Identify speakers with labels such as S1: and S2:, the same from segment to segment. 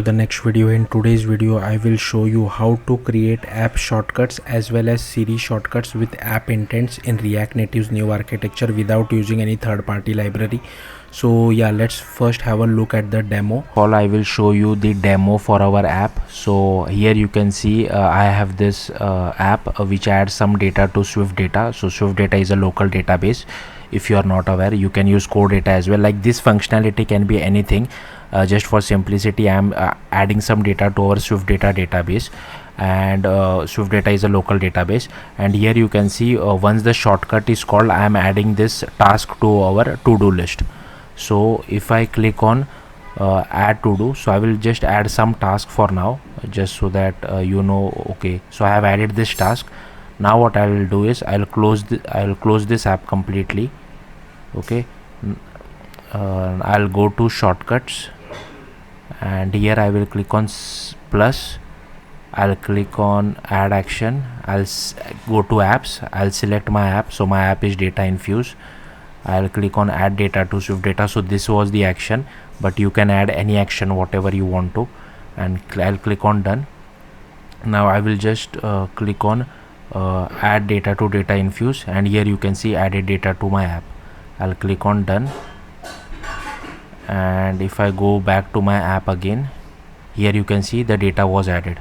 S1: The next video. In today's video I will show you how to create app shortcuts as well as Siri shortcuts with app intents in React Native's new architecture without using any third-party library. So yeah, let's first have a look at the demo. I will show you the demo for our app. So here you can see I have this app which adds some data to Swift data. So Swift data is a local database. If you are not aware, you can use core data as well. Like this functionality can be anything. Just for simplicity, I am adding some data to our Swift data database, and Swift data is a local database. And here you can see once the shortcut is called, I am adding this task to our to-do list. So if I click on add to do, so I will just add some task for now, just so that okay, so I have added this task. Now what I will do is I will close this app completely. Okay, I'll go to shortcuts, and here I will click on plus. I'll click on add action. I'll go to apps. I'll select my app. So my app is data infuse. I'll click on add data to Swift data. So this was the action, but you can add any action whatever you want to, and I'll click on done. Now I will just click on add data to data infuse, and here you can see added data to my app. I'll click on done, and if I go back to my app again, here you can see the data was added.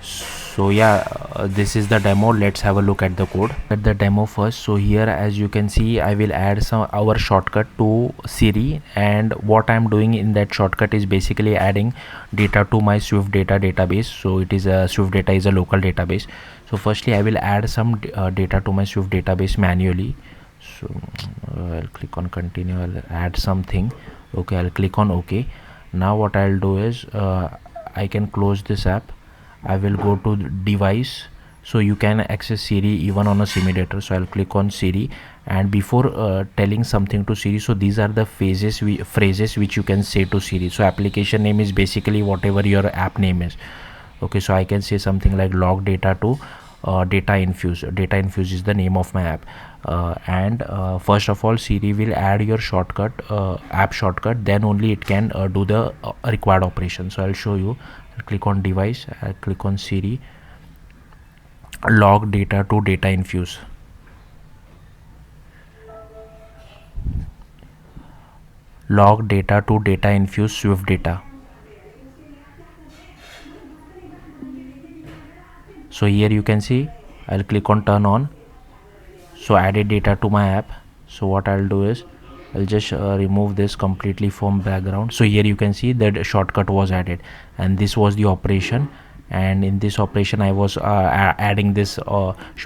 S1: So yeah, this is the demo. Let's have a look at the code at the demo first. So here, as you can see, I will add our shortcut to Siri, and what I'm doing in that shortcut is basically adding data to my Swift data database. So it is a Swift data is a local database. So firstly I will add some data to my Swift database manually. So I'll click on continue. I'll add something. Okay, I'll click on OK. Now what I'll do is I can close this app. I will go to device, so you can access Siri even on a simulator. So I'll click on Siri, and before telling something to Siri, so these are the phrases which you can say to Siri. So application name is basically whatever your app name is. Okay, so I can say something like log data to data infuse. Data infuse is the name of my app, and first of all Siri will add your shortcut, app shortcut, then only it can do the required operation. So I'll show you. I'll click on device. I'll click on Siri, log data to data infuse. Log data to data infuse Swift data. So here you can see I'll click on turn on. So added data to my app. So what I'll do is I'll just remove this completely from background. So here you can see that shortcut was added, and this was the operation, and in this operation I was adding this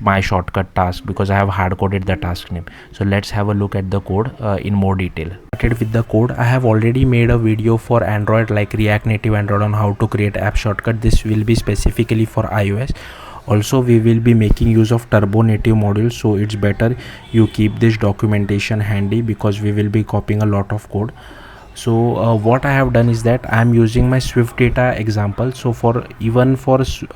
S1: my shortcut task, because I have hard coded the task name. So let's have a look at the code in more detail. With the code, I have already made a video for Android, like React Native Android, on how to create app shortcut. This will be specifically for iOS. Also we will be making use of turbo native modules, so it's better you keep this documentation handy, because we will be copying a lot of code. So what I have done is that I am using my Swift data example. So for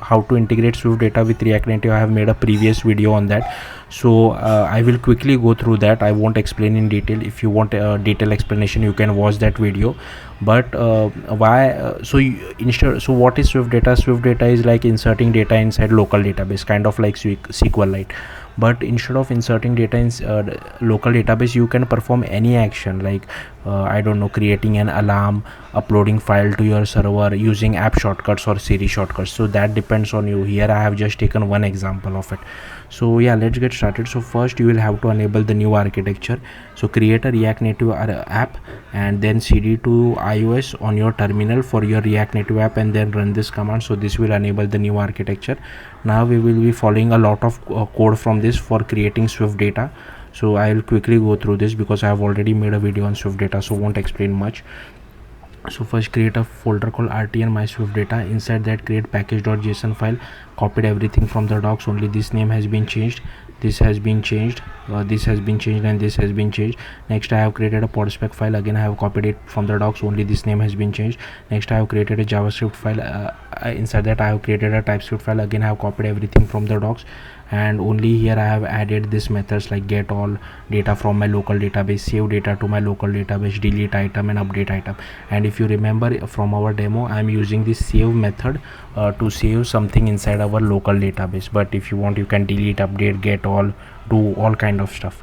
S1: how to integrate Swift data with React Native, I have made a previous video on that. So I will quickly go through that. I won't explain in detail. If you want a detailed explanation, you can watch that video. But so what is Swift data? Swift data is like inserting data inside local database, kind of like SQLite. But instead of inserting data in local database, you can perform any action, like I don't know, creating an alarm, uploading file to your server, using app shortcuts or Siri shortcuts. So that depends on you. Here I have just taken one example of it. So yeah, let's get started. So first you will have to enable the new architecture. So create a React Native app, and then cd to iOS on your terminal for your React Native app, and then run this command. So this will enable the new architecture. Now we will be following a lot of code from this for creating Swift data. So I will quickly go through this, because I have already made a video on Swift data, so won't explain much. So first create a folder called rtn my Swift data. Inside that create package.json file. Copied everything from the docs, only this name has been changed, this has been changed, this has been changed, and this has been changed. Next I have created a podspec file. Again I have copied it from the docs, only this name has been changed. Next I have created a JavaScript file. Inside that I have created a TypeScript file. Again I have copied everything from the docs. and only here I have added this methods like get all data from my local database, save data to my local database, delete item and update item. And if you remember from our demo, I am using this save method to save something inside our local database, but if you want you can delete, update, get all, do all kind of stuff.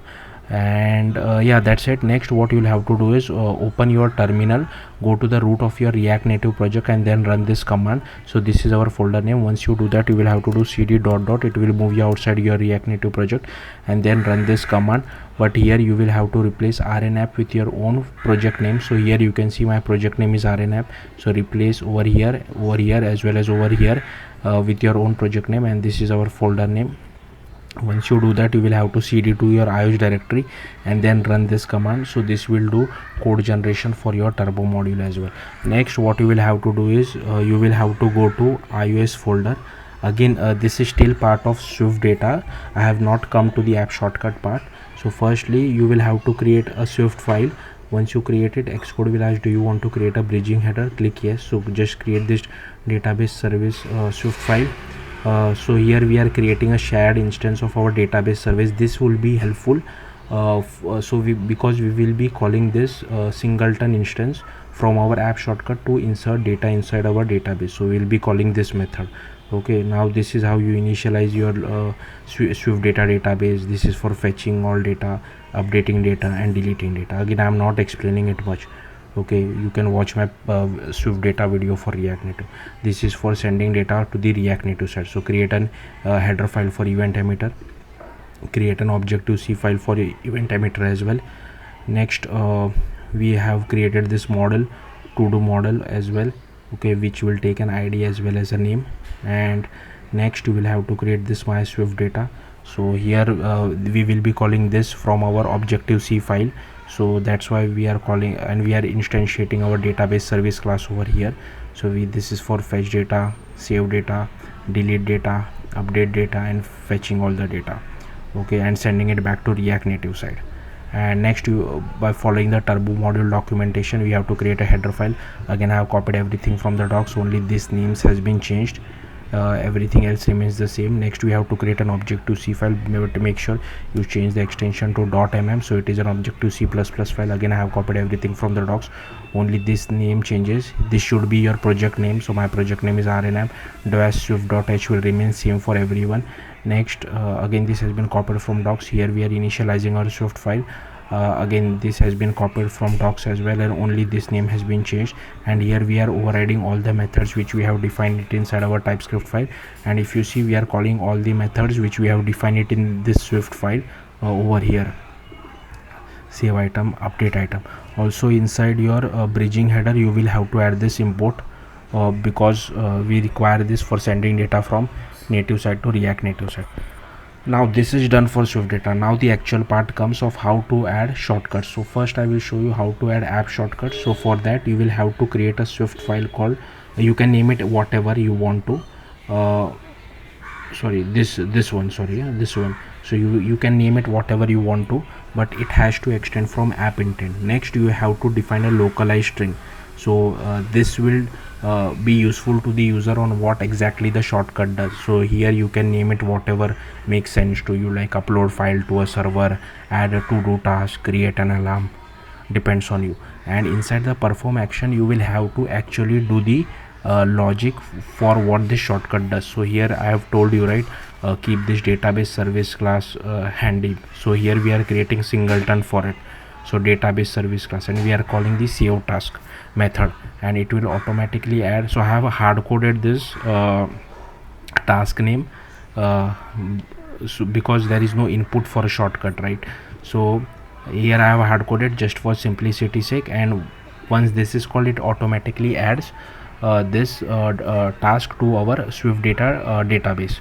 S1: And yeah, that's it. Next what you'll have to do is open your terminal, go to the root of your React Native project and then run this command. So this is our folder name. Once you do that, you will have to do cd dot dot, it will move you outside your React Native project, and then run this command. But here you will have to replace rnapp with your own project name. So here you can see my project name is rnapp, so replace over here as well as over here with your own project name, and this is our folder name. Once you do that, you will have to cd to your iOS directory and then run this command. So this will do code generation for your turbo module as well. Next what you will have to do is you will have to go to iOS folder. Again this is still part of Swift data. I have not come to the app shortcut part. So firstly you will have to create a Swift file. Once you create it, Xcode will ask, do you want to create a bridging header? Click yes. So just create this database service Swift file. So here we are creating a shared instance of our database service. This will be helpful because we will be calling this singleton instance from our app shortcut to insert data inside our database. So we'll be calling this method. Okay, now this is how you initialize your Swift data database. This is for fetching all data, updating data and deleting data. Again, I am not explaining it much. Okay, you can watch my Swift data video for React Native. This is for sending data to the React Native side. So create an header file for event emitter, create an Objective-C file for event emitter as well. Next we have created this model, to do model as well, okay, which will take an ID as well as a name. And next you will have to create this my Swift data. So here we will be calling this from our Objective-C file. So that's why we are calling and we are instantiating our database service class over here. So this is for fetch data, save data, delete data, update data and fetching all the data, okay, and sending it back to React Native side. And next by following the turbo module documentation, we have to create a header file. Again, I have copied everything from the docs, only this names has been changed. Everything else remains the same. Next we have to create an Objective-C file. To make sure you change the extension to .mm, so it is an Objective-C++ file. Again, I have copied everything from the docs, only this name changes. This should be your project name. So my project name is rnapp. -swift.h will remain same for everyone. Next again, this has been copied from docs. Here we are initializing our Swift file. Again, this has been copied from docs as well, and only this name has been changed. And here we are overriding all the methods which we have defined it inside our TypeScript file. And if you see, we are calling all the methods which we have defined it in this Swift file over here. Save item, update item. Also inside your bridging header, you will have to add this import because we require this for sending data from native side to React Native side. Now this is done for Swift data. Now the actual part comes of how to add shortcuts. So first I will show you how to add app shortcuts. So for that you will have to create a Swift file called, you can name it whatever you want to, this one. So you can name it whatever you want to, but it has to extend from app intent. Next you have to define a localized string. So this will be useful to the user on what exactly the shortcut does. So here you can name it whatever makes sense to you, like upload file to a server, add a to-do task, create an alarm, depends on you. And inside the perform action, you will have to actually do the logic for what this shortcut does. So here I have told you, right, keep this database service class handy. So here we are creating singleton for it. So database service class, and we are calling the save task method, and it will automatically add. So I have hard coded this task name so because there is no input for a shortcut, right? So here I have hard coded just for simplicity sake, and once this is called, it automatically adds this task to our Swift data database.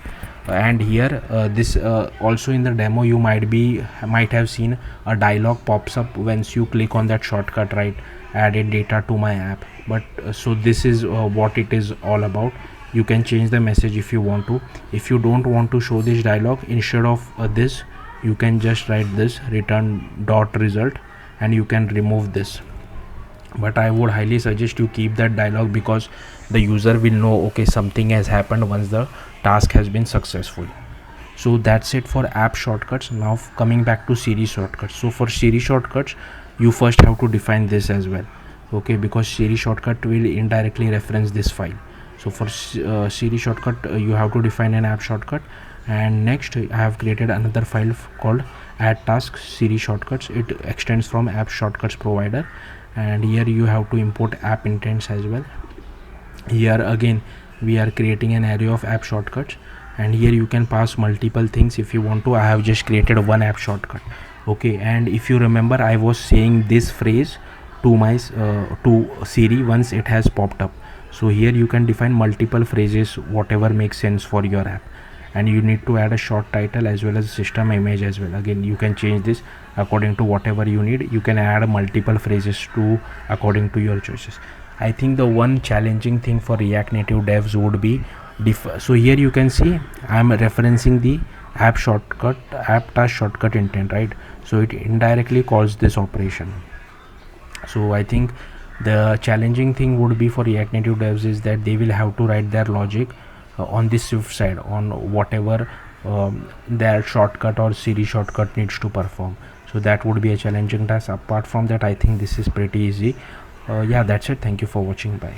S1: And here this also in the demo you might have seen a dialog pops up once you click on that shortcut, right, added data to my app. But so this is what it is all about. You can change the message if you want to. If you don't want to show this dialog, instead of this you can just write this return dot result, and you can remove this. But I would highly suggest you keep that dialog, because the user will know, okay, something has happened once the task has been successful. So that's it for app shortcuts. Now coming back to Siri shortcuts. So for Siri shortcuts, you first have to define this as well, okay, because Siri shortcut will indirectly reference this file. So for Siri shortcut, you have to define an app shortcut. And next I have created another file called add task Siri shortcuts. It extends from app shortcuts provider, and here you have to import app intents as well. Here again we are creating an array of app shortcuts, and here you can pass multiple things if you want to. I have just created one app shortcut, okay. And if you remember, I was saying this phrase to my to Siri once it has popped up. So here you can define multiple phrases, whatever makes sense for your app, and you need to add a short title as well as system image as well. Again, you can change this according to whatever you need. You can add multiple phrases to according to your choices. I think the one challenging thing for React Native devs would be so here you can see I'm referencing the app shortcut, app task shortcut intent, right? So it indirectly calls this operation. So I think the challenging thing would be for React Native devs is that they will have to write their logic on the Swift side on whatever their shortcut or Siri shortcut needs to perform. So that would be a challenging task. Apart from that, I think this is pretty easy. Yeah, that's it. Thank you for watching. Bye.